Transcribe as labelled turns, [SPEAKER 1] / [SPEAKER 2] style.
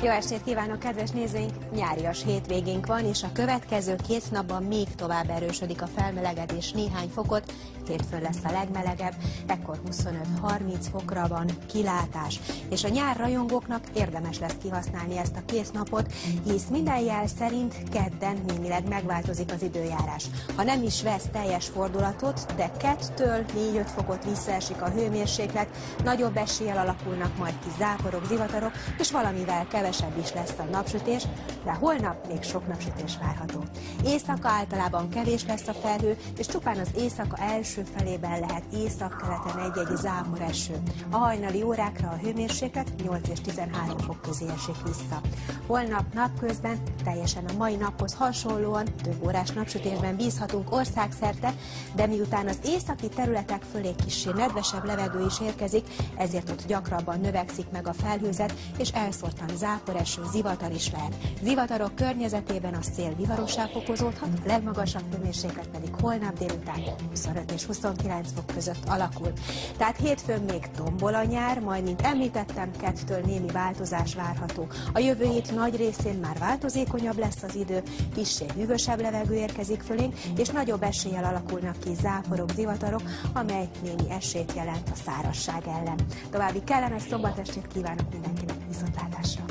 [SPEAKER 1] Jó estét kívánok, kedves nézőink! Nyárias hétvégénk van, és a következő 2 napban még tovább erősödik a felmelegedés néhány fokot. Hétfőn lesz a legmelegebb, ekkor 25-30 fokra van kilátás. És a nyár rajongóknak érdemes lesz kihasználni ezt a 2 napot, hisz minden jel szerint kedden némileg megváltozik az időjárás. Ha nem is vesz teljes fordulatot, de 2-től 4-5 fokot visszaesik a hőmérséklet, nagyobb eséllyel alakulnak majd ki záporok, zivatarok, és valamivel kevesebb is lesz a napsütés, de holnap még sok napsütés várható. Éjszaka általában kevés lesz a felhő, és csupán az éjszaka első felében lehet északkeleten egy-egy záporeső. A hajnali órákra a hőmérséklet 8 és 13 fok közé esik vissza. Holnap napközben teljesen a mai naphoz hasonlóan több órás napsütésben bízhatunk országszerte, de miután az északi területek fölé kissé nedvesebb levegő is érkezik, ezért ott gyakrabban növekszik meg a felhőzet, és elszórtan záporeső, zivatar is lehet. Zivatarok környezetében a szél viharossá fokozódhat, a legmagasabb hőmérséklet pedig holnap délután 25 és 29 fok között alakul. Tehát hétfőn még tombol a nyár, majd mint említettem, 2-től némi változás várható. A jövő hét nagy részén már változékonyabb lesz az idő, kissé hűvösebb levegő érkezik fölénk, és nagyobb eséllyel alakulnak ki záporok, zivatarok, amely némi esélyt jelent a szárazság ellen. További kellemes szombatestét kívánok mindenkinek, viszontlátásra!